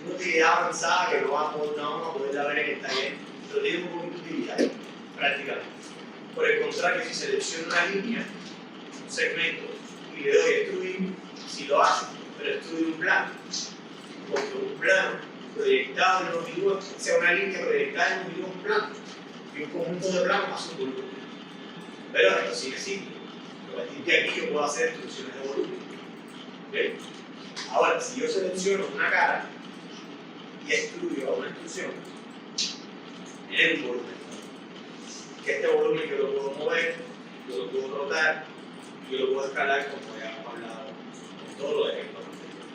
una utilidad avanzada que no vamos a poder ver en el taller, pero tiene poca utilidad prácticamente. Por el contrario, si selecciono una línea, un segmento, y le doy extrudir, si lo hace, pero extrudir un plano, porque un plano proyectado en longitud, sea una línea proyectada en longitud un plano, y un conjunto de planos hace un volumen. Pero esto sí es simple. A partir de aquí yo puedo hacer extrusiones de volumen. ¿Okay? Ahora, si yo selecciono una cara y extruyo a una extrusión, tiene un volumen. Que este volumen yo lo puedo mover, yo lo puedo rotar, yo lo puedo escalar como ya hemos hablado en todo lo de ejemplos anteriores.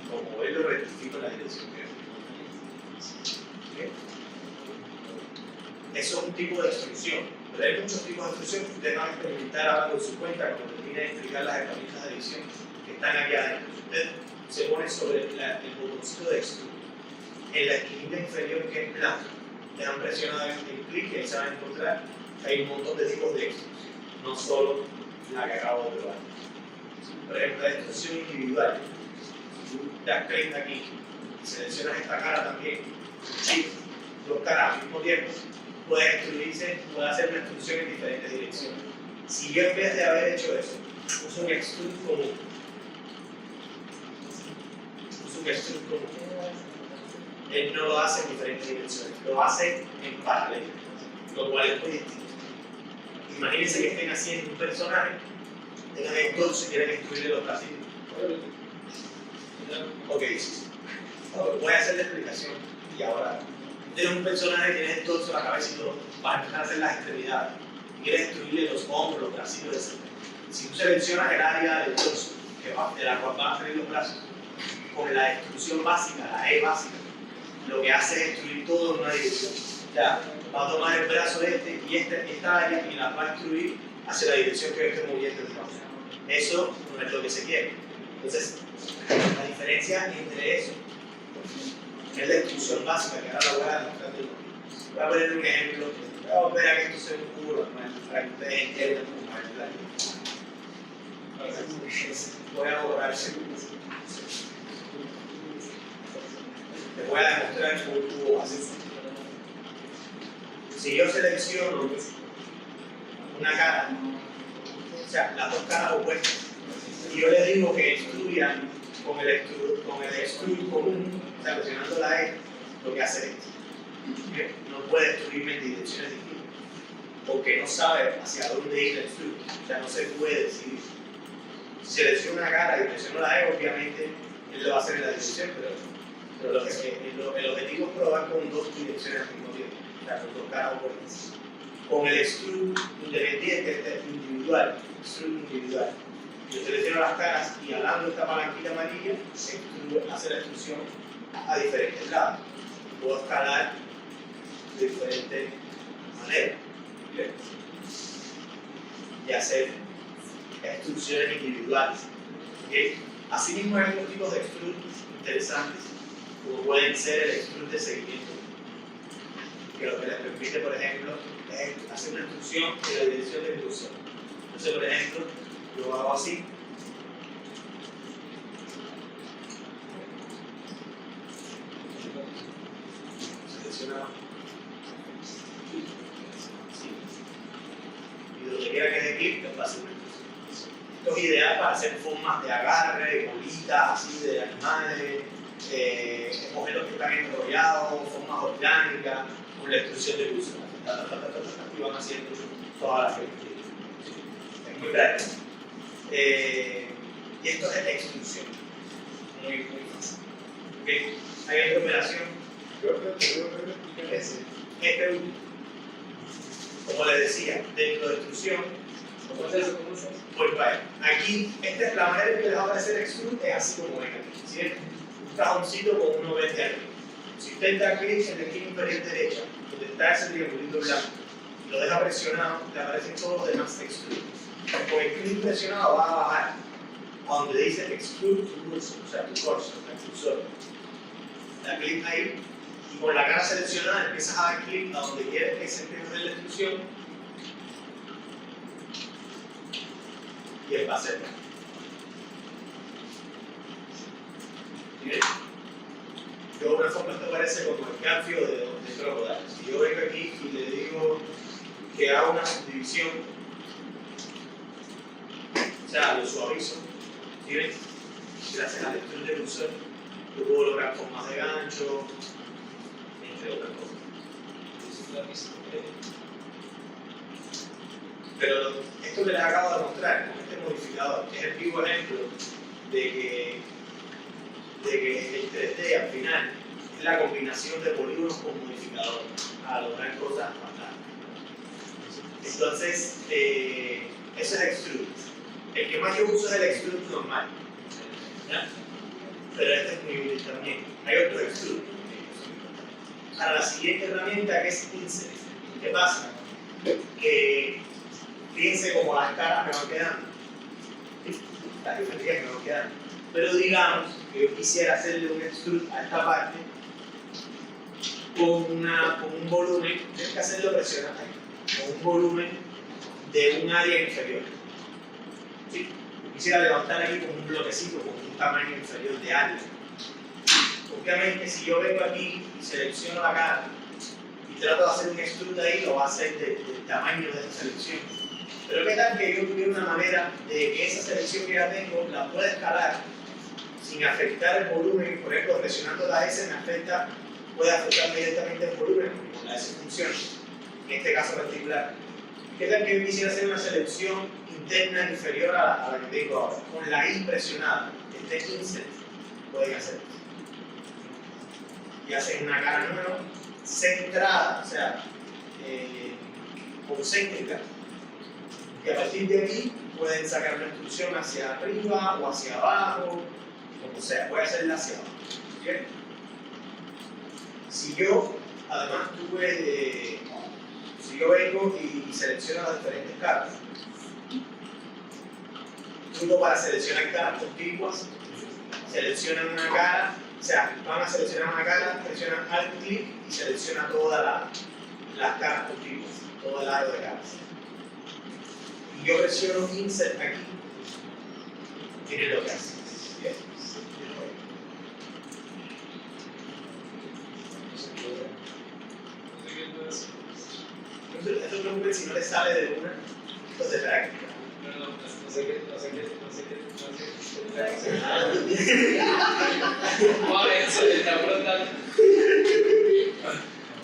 Como moverlo, rectifico la dirección que ¿okay? Eso es un tipo de extrusión. Pero hay muchos tipos de extrusión que ustedes van a experimentar ahora por su cuenta cuando terminen de explicar las herramientas de edición que están aquí adentro. Usted se pone sobre el botoncito de extrude en la esquinita inferior que es plano. Le dan presionado el clic y ahí se van a encontrar hay un montón de tipos de extrusión, no solo la que acabo de probar. Por ejemplo, la extrusión individual. Si tú das clic aquí y seleccionas esta cara también, shift, dos caras al mismo tiempo, puede hacer una extrusión en diferentes direcciones. Si yo en vez de haber hecho eso, uso un extrude común, él no lo hace en diferentes direcciones, lo hace en paralelo, lo cual es muy distinto. Imagínense que estén haciendo un personaje, tengan el torso y quieren extruirle los bracitos. Ok, voy a hacer la explicación y ahora tienes un personaje, tienes el torso, la cabeza y todo, vas a empezar a hacer las extremidades y quieres extruirle los hombros, los bracitos, etc. Si tú seleccionas el área del torso de la cual van a salir los brazos, con la extrusión básica, la E básica, lo que hace es extruir todo en una dirección. Ya, va a tomar el brazo y esta área y la va a extruir hacia la dirección que esté moviendo el brazo. Eso no es lo que se quiere. Entonces, la diferencia entre eso es la extrusión básica, que ahora la voy a demostrar. Voy a poner un ejemplo. Voy a volver a que esto sea un cubo para que ustedes entiendan cómo es la voy a borrar ese cubo. Les voy a demostrar un cubo así. Si yo selecciono una cara, o sea, las dos caras opuestas, y yo les digo que extruyan con el extrude común, o sea, presionando la E, lo que hace es no puede extruirme en direcciones distintas, porque no sabe hacia dónde ir el extrude, o sea, no se puede decidir. Si selecciono una cara y presiono la E, obviamente él lo va a hacer en la dirección, pero el objetivo es probar con dos direcciones al mismo tiempo, o sea, con dos caras opuestas. Con el extrude independiente, individual, yo selecciono las caras y jalando esta palanquita amarilla, hace la extrusión a diferentes lados. Puedo escalar de diferentes maneras. ¿Bien? Y hacer extrusiones individuales. ¿Okay? Asimismo, hay otros tipos de extrudes interesantes, como pueden ser el extrude de seguimiento, que lo que les permite, por ejemplo, es hacer una extrusión en la dirección de ejecución. Entonces, por ejemplo, yo hago así. Seleccionado. Y donde quiera que dé clic, es fácil. Esto es ideal para hacer formas de agarre, bolitas así de animales, objetos que están enrollados, formas orgánicas, con la extrusión de luz. Y van haciendo todas las formas. Es muy práctico. Y esto es extrusión. Muy fácil. ¿Okay? Hay otra operación. Este último. Como les decía, dentro de extrusión, ¿Cómo es eso? ¿Cómo es eso? pues vaya, aquí, la manera en que les va a aparecer extrude es así como ven aquí, ¿cierto? Un cajoncito con uno verde arriba. Si usted da clic en la esquina inferior derecha, donde está ese triangulito blanco, y lo deja presionado, le aparecen todos los demás extrudes. Con el clic presionado va a bajar a donde dice extrude to cursor, o sea, tu cursor, el cursor. Da clic ahí, y con la cara seleccionada empiezas a dar clic a donde quieres que se empiece a hacer la extrusión, y él va a hacerlo. Miren, de una forma esto parece como el cambio de Crocodile. Si yo vengo aquí y le digo que haga una subdivisión, o sea, lo suavizo, ¿sí? Gracias al extrude de cursor, yo puedo lograr formas de gancho, entre otras cosas. Pero esto que les acabo de mostrar con este modificador es el vivo ejemplo de que el 3D al final es la combinación de polígonos con modificadores a lograr cosas fantásticas. Entonces, eso es extrude. El que más yo uso es el extrude normal, ¿ya? Pero este es muy útil también. Hay otro extrude. Para la siguiente herramienta, que es insert. ¿Qué pasa? Que fíjense cómo las caras me van quedando, las geometrías me van quedando. Pero digamos que yo quisiera hacerle un extrude a esta parte con un volumen, tienes que hacerlo presionando ahí, un volumen de un área inferior. ¿Sí? Quisiera levantar aquí con un bloquecito con un tamaño inferior de área. Obviamente, si yo vengo aquí y selecciono la cara y trato de hacer un extrude ahí, lo va a hacer del tamaño de esa selección. Pero ¿qué tal que yo tuviera una manera de que esa selección que ya tengo la pueda escalar sin afectar el volumen? Por ejemplo, presionando la S puede afectar directamente el volumen, porque la S funciona, en este caso particular. ¿Qué tal que yo quisiera hacer una selección interna inferior a la que tengo ahora? Con la I presionada, este insert, pueden hacer. Y hacen una cara nueva, centrada, o sea, concéntrica. Y a partir de aquí pueden sacar una instrucción hacia arriba o hacia abajo, como sea, puede hacerla hacia abajo. ¿Bien? Si yo, además, si yo vengo y selecciono las diferentes caras, truco para seleccionar caras contiguas, seleccionan una cara, o sea, van a seleccionar una cara, presionan Alt clic y selecciona todas las caras contiguas, todo el aro de caras. Y yo presiono Insert aquí, miren lo que hace. ¿Bien? No te preocupes si no le sale de una, pues de práctica. No sé qué. Eso le está brotando.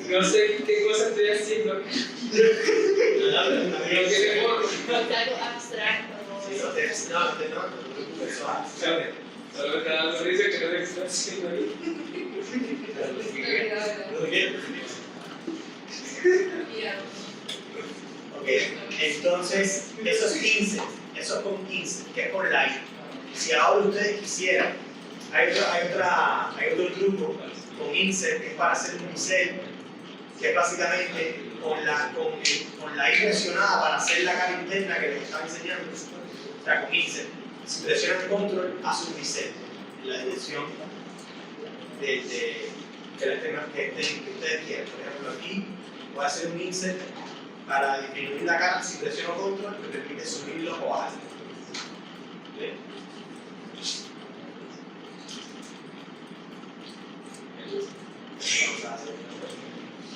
No sé qué cosa estoy haciendo. No tiene forma. Es algo abstracto. No te preocupes, eso hace. Solo me está dando risa que no sé qué estoy haciendo ahí. Ok, entonces eso es 15, eso es con 15, que es con la I. Si ahora ustedes quisieran, hay otro truco con insert que es para hacer un bisel, que es básicamente con la I presionada para hacer la cara interna que les estaba enseñando, o sea, con insert. Si presionan control, hace un bisel en la dirección que ustedes quieran. Por ejemplo, aquí voy a hacer un insert para disminuir la cara. Si presiono control, me permite subirlo o bajarlo. ¿Bien?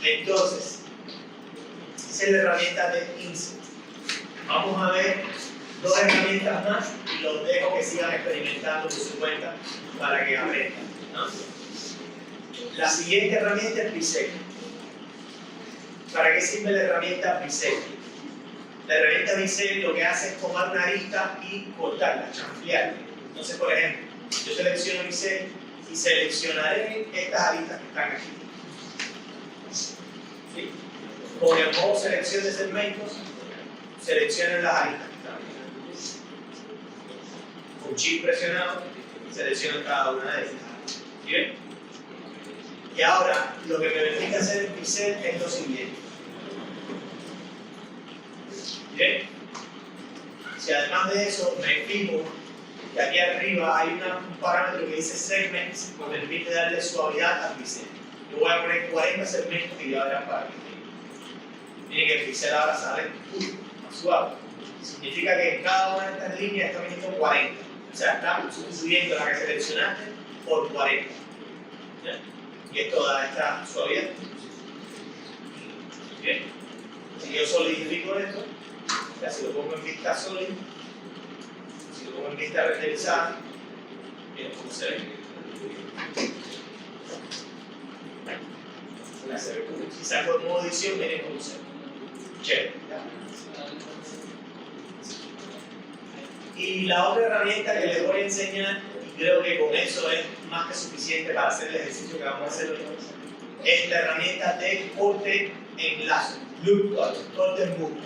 Entonces, esa es la herramienta de insert. Vamos a ver dos herramientas más y los dejo que sigan experimentando por su cuenta para que aprendan, ¿no? La siguiente herramienta es bisect. ¿Para qué sirve la herramienta bisect? La herramienta bisect lo que hace es tomar una arista y cortarla, chanflearla. Entonces, por ejemplo, yo selecciono bisect y seleccionaré estas aristas que están aquí. ¿Sí? Con el modo selección de segmentos, seleccionen las aristas que están aquí. Con Shift presionado, selecciono cada una de estas. ¿Bien? Y ahora, lo que me permite hacer el bisect es lo siguiente. ¿Bien? Si además de eso me fijo que aquí arriba hay un parámetro que dice segments, que me permite darle suavidad al bisect. Yo voy a poner 40 segmentos y ya verán para qué. Miren que el bisect ahora sale más suave. Significa que en cada una de estas líneas está viniendo 40. O sea, estamos subiendo la que seleccionaste por 40. ¿Bien? Y esto da esta suavidad. Bien. Si yo solidifico esto, ya si lo pongo en vista sólida, si lo pongo en vista renderizada, miren cómo se ve. Si saco el modo edición, miren cómo se ve. Chévere. Y la otra herramienta que les voy a enseñar, y creo que con eso es más que suficiente para hacer el ejercicio que vamos a hacer hoy, es la herramienta de corte en lazo, loop cut, corte en book.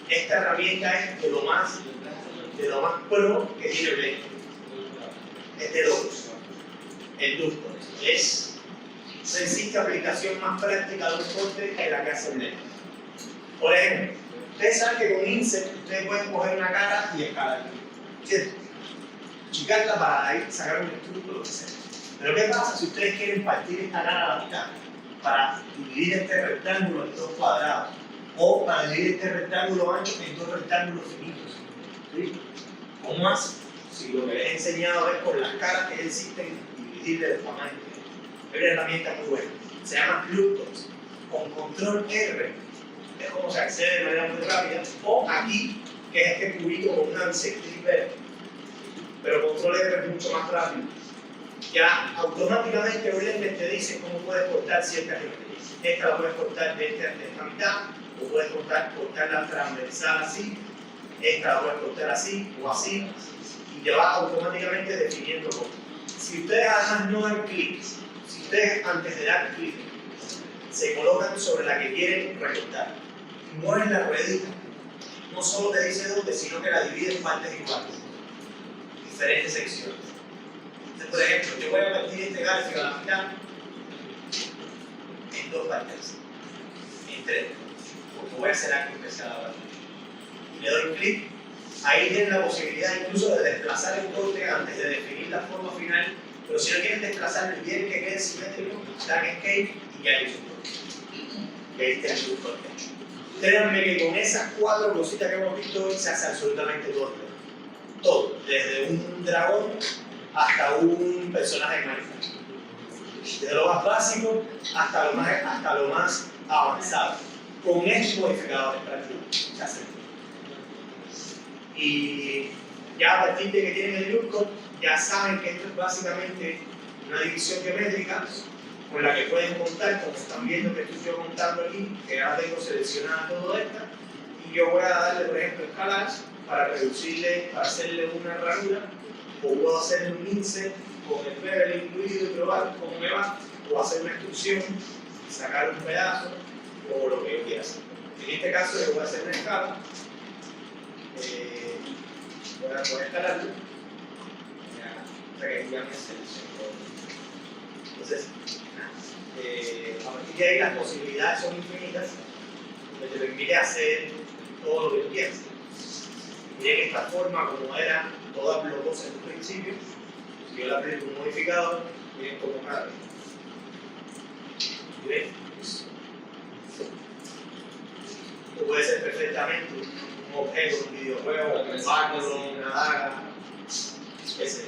Esta herramienta es de lo más pro que tiene Blender. Es de locos. El loop cut es no existe aplicación más práctica de un corte que la que hace Blender. Por ejemplo, ustedes saben que con insert ustedes pueden coger una cara y escalarla, ¿cierto? Chicarla para ahí sacar un estructo, lo que sea. Pero ¿qué pasa si ustedes quieren partir esta cara a la mitad para dividir este rectángulo en dos cuadrados? o para dividir este rectángulo ancho en dos rectángulos finitos. ¿Sí? O más, si lo que les he enseñado es con las caras que existen, dividirle de tamaño. Es una herramienta muy buena. Se llama Lookbox. Con control R es como se accede de manera muy rápida. O aquí, que es este cubito con una bisectriz verde. Pero control R es mucho más rápido. Ya automáticamente Blender te dice cómo puedes cortar ciertas geometrías. Esta la puedes cortar de esta mitad, o puedes cortarla transversal así, esta la puedes cortar así o así, y te va automáticamente definiendo cómo. Si ustedes además no dan clic, si ustedes antes de dar clic se colocan sobre la que quieren recortar y mueven la ruedita, no solo te dice dónde, sino que la divide en partes iguales, diferentes secciones. Entonces, por ejemplo, yo voy a partir este gráfico a la mitad en dos partes, en tres, porque voy a hacer algo especial ahora. Y le doy clic, ahí tienen la posibilidad incluso de desplazar el corte antes de definir la forma final, pero si no quieren desplazarlo y quieren que quede simétrico, dan escape y ya hizo un corte. Y ahí está el corte. Créanme que con esas cuatro cositas que hemos visto hoy se hace absolutamente todo. Todo, desde un dragón hasta un personaje de Minecraft. Desde lo más básico hasta lo más avanzado. Con estos modificadores prácticamente se hace. Y ya a partir de que tienen el lookbook, ya saben que esto es básicamente una división geométrica con la que pueden contar, como están viendo que estoy yo contando aquí, que ahora tengo seleccionada todo esto, y yo voy a darle, por ejemplo, escalar para reducirle, para hacerle una ranura, o puedo hacerle un insert con el bevel incluido y probar cómo me va, o hacer una extrusión, sacar un pedazo, o lo que yo quiera hacer. En este caso yo voy a hacer una escala, voy a escalarlo, ya me selecciono. Entonces, a partir de ahí las posibilidades son infinitas, que te permite hacer todo lo que tú quieras. Miren esta forma como era toda blocosa en un principio, si yo le aplico un modificador, miren cómo cambia. ¿Ven? Esto puede ser perfectamente un objeto, un videojuego, un báculo, una daga, ese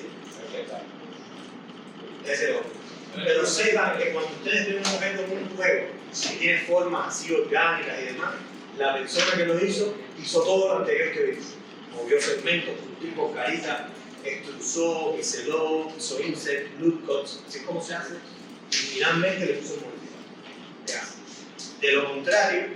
otro. Pero sepan que cuando ustedes ven un objeto en un juego que tiene formas así orgánicas y demás, la persona que lo hizo todo lo anterior que hizo. Movió segmentos, tipo caritas, extrusó, pixeló, hizo insert, loop cuts, así es como se hace, y finalmente le puso un modificador. De lo contrario,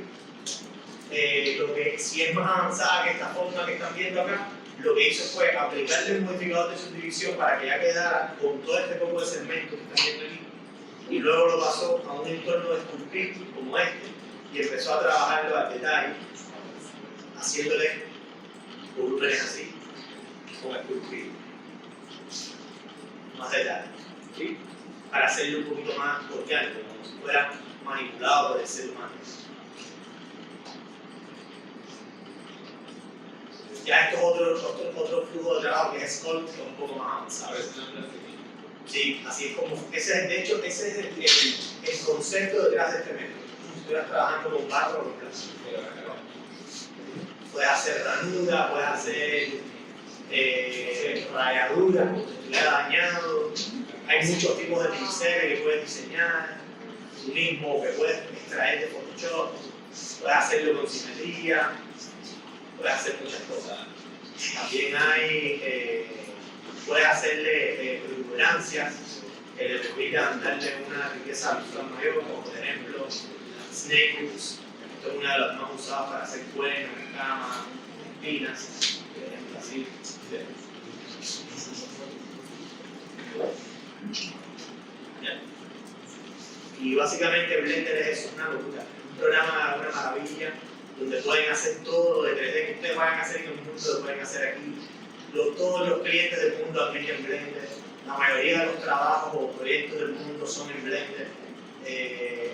lo que si es más avanzada que esta forma que están viendo acá, lo que hizo fue aplicarle un modificador de subdivisión para que ya quedara con todo este poco de segmentos que están viendo aquí, y luego lo pasó a un entorno de esculpir como este, y empezó a trabajarlo al detalle, haciéndole volúmenes así, con esculpir, más detalle, ¿sí? Para hacerlo un poquito más orgánico, como si fuera manipulado por el ser humano. Ya esto es otro flujo de trabajo que es Sculpt, que es un poco más avanzado. Sí, así es como, de hecho, ese es el concepto detrás de este método. Si estuvieras trabajando con barro o con plástico. Puedes hacer ranura, puedes hacer rayaduras, como si estuviera dañado. Hay muchos tipos de pinceles que puedes diseñar, tú mismo que puedes extraer de Photoshop, puedes hacerlo con simetría, puedes hacer muchas cosas. También puedes hacerle protuberancias que le permitan darle una riqueza visual mayor, como por ejemplo snake hooks. Esto es una de las más usadas para hacer cuernos, escamas, espinas, por ejemplo, así. ¿Ya? Y básicamente Blender es eso, una locura. Un programa, una maravilla, donde pueden hacer todo lo de 3D que ustedes vayan a hacer en el mundo, lo pueden hacer aquí. Todos los clientes del mundo aplican Blender. La mayoría de los trabajos o proyectos del mundo son en Blender.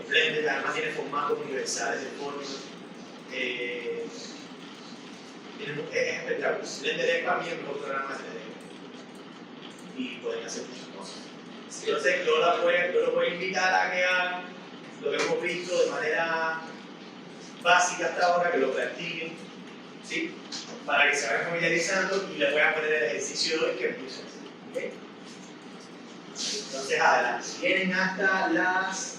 Blender además tiene formatos universales de forma. Es espectacular. Blender es para mí el mejor programa de 3D. Y pueden hacer muchas cosas. Entonces yo los voy a invitar a que hagan lo que hemos visto de manera básica hasta ahora, que lo practiquen, ¿sí? Para que se vayan familiarizando y le puedan poner el ejercicio de hoy que empiecen. ¿Okay? Entonces, adelante. Vienen hasta las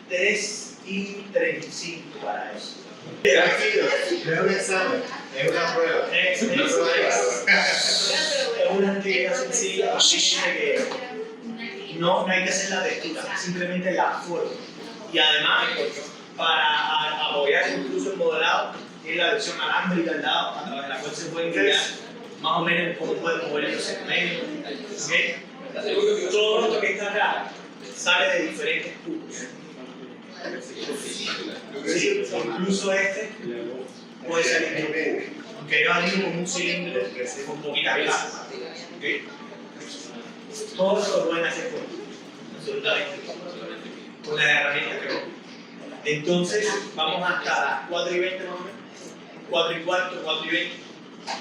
3:35 para eso. Tranquilo, no es un examen, es una prueba. Es una actividad sencilla, que no hay que hacer la lectura, simplemente la forma. Y además, para apoyar incluso el modelado, tiene la versión alámbrica al lado, a través de la cual se puede guiar más o menos cómo pueden mover los segmentos. ¿Okay? Todo esto que está acá sale de diferentes cubos. Sí, incluso este puede salir de un cubo, aunque yo animo con un cilindro con poquita grasa. ¿Okay? Todo esto lo pueden hacer absolutamente con las herramientas que tengo. Entonces, vamos hasta las 4:20 más o menos, 4:15, 4:20,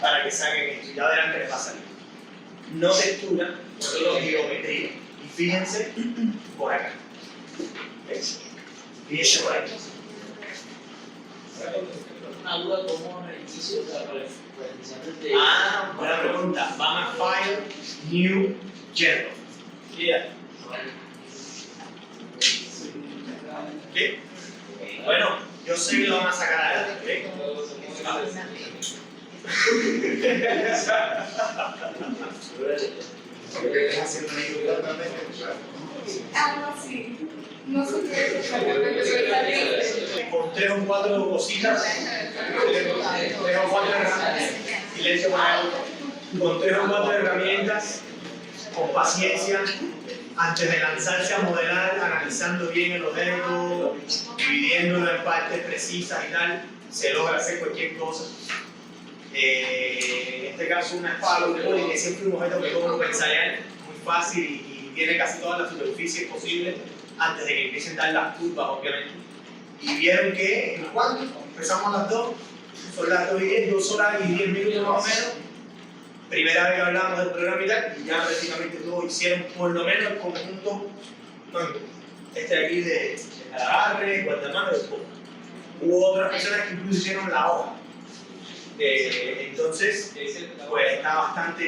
para que saquen esto. Ya verán que les va a salir. No textura, solo geometría. Y fíjense por acá. ¿Ves? Fíjense por aquí. Una duda como ejercicio para precisamente. Buena pregunta. Van a File, New, General. Yeah. ¿Okay? Bueno, yo sé que lo van a sacar adelante. Lo que estás haciendo ahí totalmente, No, sí. No se puede tocar, Con 3 o 4 cositas, 3 o 4 herramientas, silencio para el otro. Con 3 o 4 herramientas, con paciencia, antes de lanzarse a modelar, analizando bien el objeto, dividiéndolo en partes precisas y tal, se logra hacer cualquier cosa. En este caso, una espada de que siempre es un objeto que todo uno puede ensayar muy fácil y tiene casi todas las superficies posibles antes de que empiecen a dar las curvas, obviamente. Y vieron que, ¿en cuánto? Empezamos a las 2, son las 2:10, 2 horas y 10 minutos más o menos. Primera vez que hablamos del programa y tal, y ya prácticamente todos hicieron por lo menos el conjunto, este de aquí de agarre, guardamanos y todo. Hubo otras personas que incluso hicieron la hoja. Entonces, pues están bastante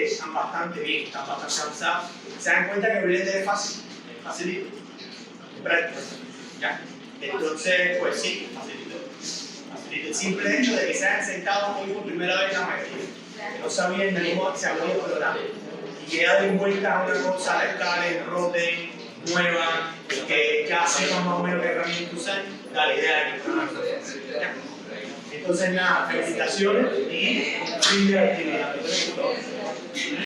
bien, están bastante avanzados. Se dan cuenta que el Blender es fácil, es facilito, es práctico. ¿Ya? Entonces, pues sí, facilito. El simple hecho de que se hayan sentado hoy por primera vez en la maestría, que no sabían ni cómo se abría el programa, y que ya den vueltas a una cosa, la escalen, roten, muevan, que ya sepan más o menos qué herramienta usar, da la idea de que el programa no funciona. Entonces, nada, felicitaciones y fin de actividad.